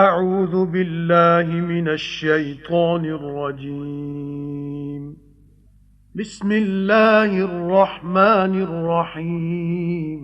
أعوذ بالله من الشيطان الرجيم بسم الله الرحمن الرحيم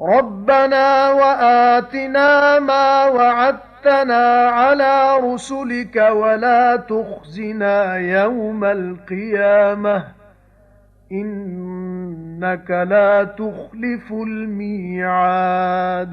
ربنا وآتنا ما وعدتنا على رسلك ولا تخزنا يوم القيامة إنك لا تخلف الميعاد।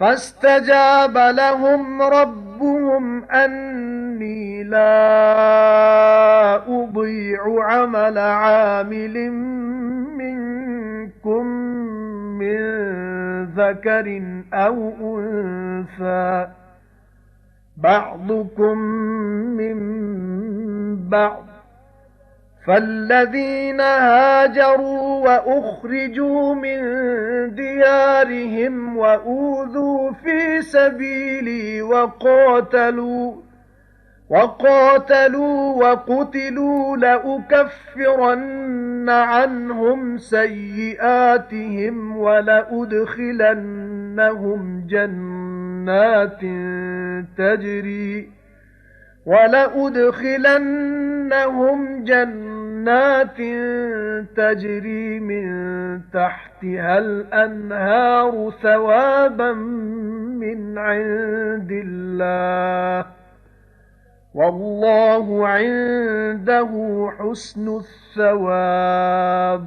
فاستجاب لهم ربهم أني لا أضيع عمل عامل منكم من ذكر أو أنثى بعضكم من بعض فالذين هاجروا وأخرجوا من ديارهم وأوذوا في سبيلي وقاتلوا وقتلوا لأكفرن عنهم سيئاتهم ولأدخلنهم جنات تجري من تحتها الأنهار ثوابا من عند الله والله عنده حسن الثواب।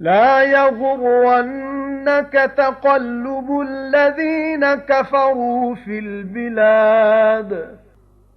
لا يغرنك تقلب الذين كفروا في البلاد।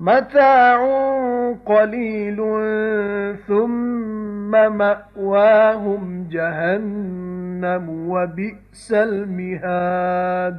متاع قليل ثم مأواهم جهنم وبئس المهاد।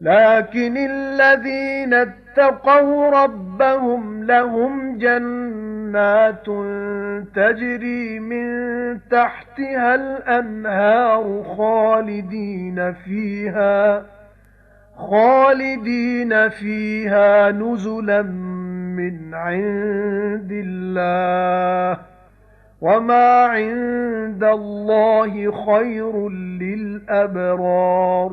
لكن الذين اتقوا ربهم لهم جنات تجري من تحتها الأنهار خالدين فيها نزلا من عند الله وما عند الله خير للأبرار।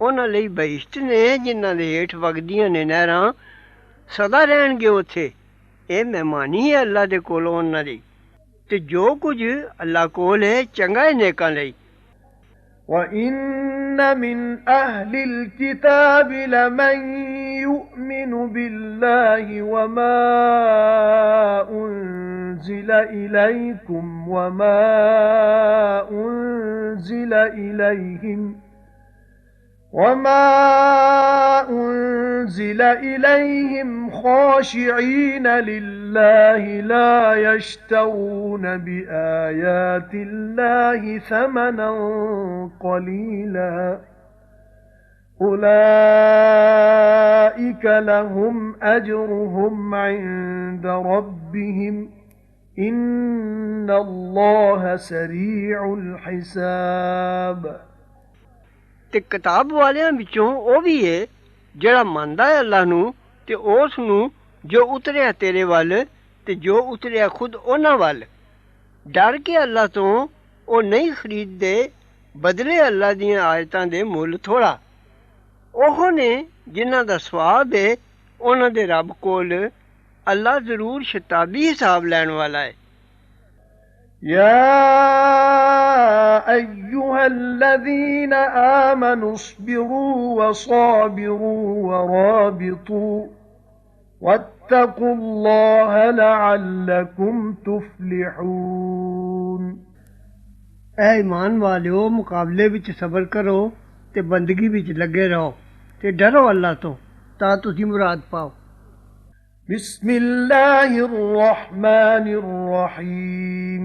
ਉਹਨਾਂ ਲਈ ਬਹਿਸ਼ਤ ਨੇ ਜਿਨ੍ਹਾਂ ਦੇ ਹੇਠ ਵਗਦੀਆਂ ਨੇ ਨਹਿਰਾਂ, ਸਦਾ ਰਹਿਣਗੇ ਉੱਥੇ। ਇਹ ਮਹਿਮਾਨੀ ਹੈ ਅੱਲਾ ਦੇ ਕੋਲੋਂ ਉਹਨਾਂ ਦੀ ਤੇ ਜੋ ਕੁਝ ਅੱਲਾ ਕੋਲ ਹੈ ਚੰਗਾ ਹੈ ਨੇਕਾਂ ਲਈ। وَإِنَّ مِنْ أَهْلِ الْكِتَابِ لَمَنْ يُؤْمِنُ بِاللَّهِ وَمَا أُنْزِلَ إِلَيْكُمْ وَمَا أُنْزِلَ إِلَيْهِمْ خَاشِعِينَ لِلَّهِ لَا يَشْتَرُونَ بِآيَاتِ اللَّهِ ثَمَنًا قَلِيلًا أُولَئِكَ لَهُمْ أَجْرُهُمْ عِندَ رَبِّهِمْ إِنَّ اللَّهَ سَرِيعُ الْحِسَابِ। ਤੇ ਕਿਤਾਬ ਵਾਲਿਆਂ ਵਿੱਚੋਂ ਉਹ ਵੀ ਹੈ ਜਿਹੜਾ ਮੰਨਦਾ ਹੈ ਅੱਲਾਹ ਨੂੰ ਤੇ ਉਸ ਨੂੰ ਜੋ ਉਤਰਿਆ ਤੇਰੇ ਵੱਲ ਤੇ ਜੋ ਉਤਰਿਆ ਖੁਦ ਉਹਨਾਂ ਵੱਲ। ਡਰ ਕੇ ਅੱਲਾਹ ਤੋਂ ਉਹ ਨਹੀਂ ਖਰੀਦਦੇ, ਬਦਲੇ ਅੱਲਾਹ ਦੀਆਂ ਆਇਤਾਂ ਦੇ ਮੁੱਲ ਥੋੜਾ। ਉਹ ਨੇ ਜਿਨ੍ਹਾਂ ਦਾ ਸਵਾਬ ਹੈ ਉਹਨਾਂ ਦੇ ਰੱਬ ਕੋਲ ਅੱਲਾ ਜ਼ਰੂਰ ਸ਼ਤਾਬੀ ਹਿਸਾਬ ਲੈਣ ਵਾਲਾ ਹੈ। يا أيها الذين آمنوا اصبروا وصابروا ورابطوا واتقوا الله لعلكم تفلحون ਐ ਈਮਾਨ ਵਾਲਿਓ ਮੁਕਾਬਲੇ ਵਿੱਚ ਸਬਰ ਕਰੋ ਤੇ ਬੰਦਗੀ ਵਿੱਚ ਲੱਗੇ ਰਹੋ ਤੇ ਡਰੋ ਅੱਲਾ ਤੋਂ ਤਾਂ ਤੁਸੀਂ ਮੁਰਾਦ ਪਾਓ। بسم الله الرحمن الرحيم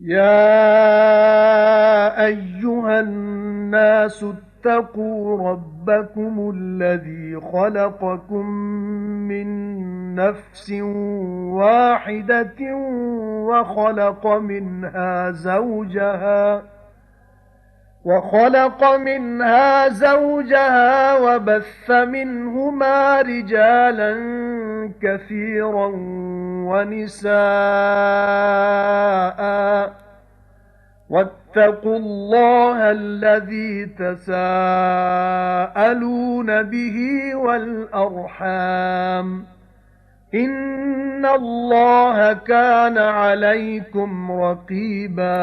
يا أيها الناس اتقوا ربكم الذي خلقكم من نفس واحدة وخلق منها زوجها وبث منهما رجالا كثيرا ونساء واتقوا الله الذي تساءلون به والأرحام إن الله كان عليكم رقيبا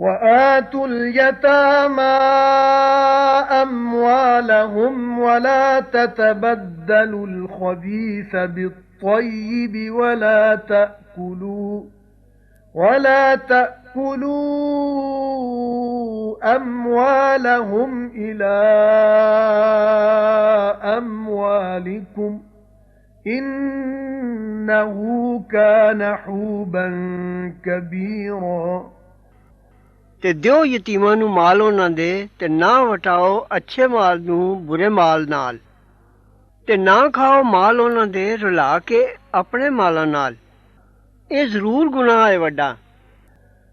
وآتوا اليتامى أموالهم ولا تتبدلوا الخبيث بالطيب ولا تأكلوا أموالهم إلى أموالكم إنه كان حوبا كبيرا ਤੇ ਦਿਓ ਯਤੀਮਾਂ ਨੂੰ ਮਾਲ ਉਹਨਾਂ ਦੇ ਤੇ ਨਾ ਵਟਾਓ ਅੱਛੇ ਮਾਲ ਨੂੰ ਬੁਰੇ ਮਾਲ ਨਾਲ ਤੇ ਨਾ ਖਾਓ ਮਾਲ ਉਹਨਾਂ ਦੇ ਰੁਲਾ ਕੇ ਆਪਣੇ ਮਾਲਾਂ ਨਾਲ ਇਹ ਜ਼ਰੂਰ ਗੁਨਾਹ ਹੈ ਵੱਡਾ।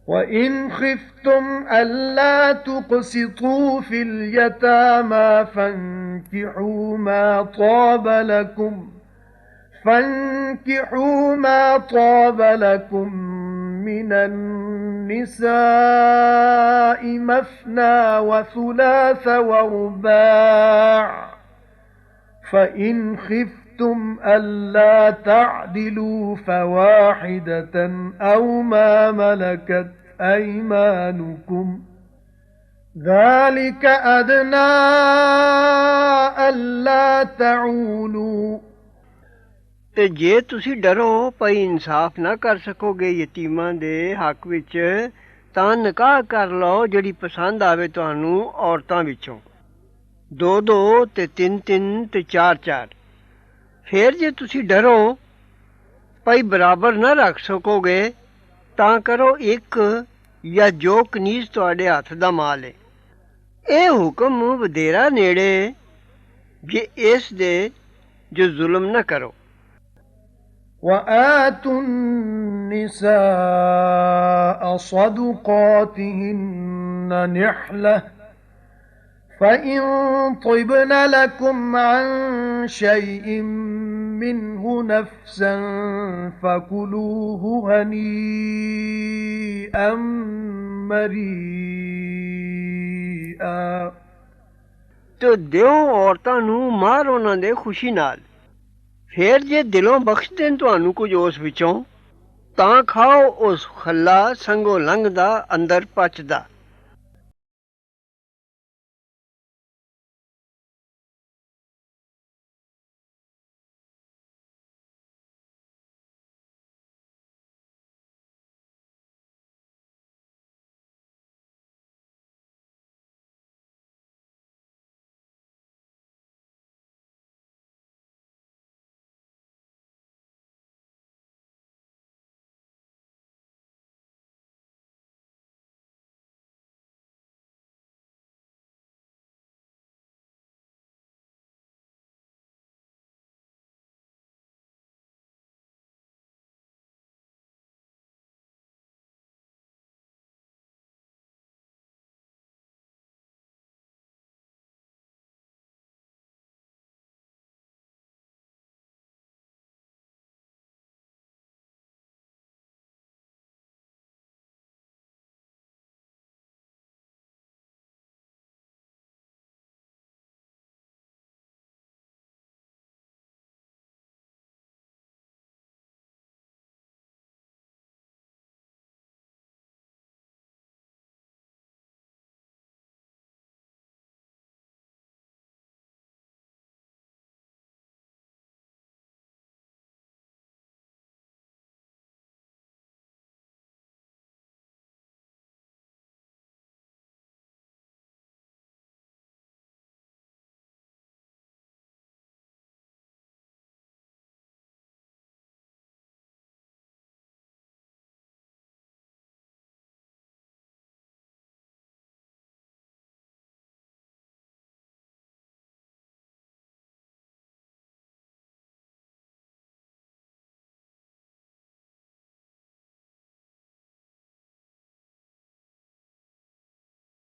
وَإِنْ خِفْتُمْ أَلَّا تُقْسِطُوا فِي الْيَتَامَى فَانكِحُوا مَا طَابَ لَكُم من النساء مثنى وثلاث ورباع فإن خفتم ألا تعدلوا فواحدة أو ما ملكت أيمانكم ذلك أدنى ألا تعولوا ਤੇ ਜੇ ਤੁਸੀਂ ਡਰੋ ਭਈ ਇਨਸਾਫ ਨਾ ਕਰ ਸਕੋਗੇ ਯਤੀਮਾਂ ਦੇ ਹੱਕ ਵਿੱਚ ਤਾਂ ਨਿਕਾਹ ਕਰ ਲਓ ਜਿਹੜੀ ਪਸੰਦ ਆਵੇ ਤੁਹਾਨੂੰ ਔਰਤਾਂ ਵਿੱਚੋਂ 2-2 ਤੇ 3-3 ਤੇ 4-4। ਫਿਰ ਜੇ ਤੁਸੀਂ ਡਰੋ ਭਈ ਬਰਾਬਰ ਨਾ ਰੱਖ ਸਕੋਗੇ ਤਾਂ ਕਰੋ ਇੱਕ ਜਾਂ ਜੋ ਕਨੀਜ਼ ਤੁਹਾਡੇ ਹੱਥ ਦਾ ਮਾਲ ਹੈ। ਇਹ ਹੁਕਮ ਵਧੇਰਾ ਨੇੜੇ ਜੇ ਇਸ ਦੇ ਜੋ ਜ਼ੁਲਮ ਨਾ ਕਰੋ। وآتوا النساء صدقاتهن نحلة فإن طبن لكم عن شيء منه نفسا فكلوه هنيئا مريئا تو دیو عورتاں نوں مار ਉਹਨਾਂ ਦੇ ਖੁਸ਼ੀ ਨਾਲ ਫਿਰ ਜੇ ਦਿਲੋਂ ਬਖਸ਼ ਦੇਣ ਤੁਹਾਨੂੰ ਕੁਝ ਉਸ ਵਿੱਚੋਂ ਤਾਂ ਖਾਓ ਉਸ ਖੱਲਾ ਸੰਗੋ ਲੰਘਦਾ ਅੰਦਰ ਪਚਦਾ।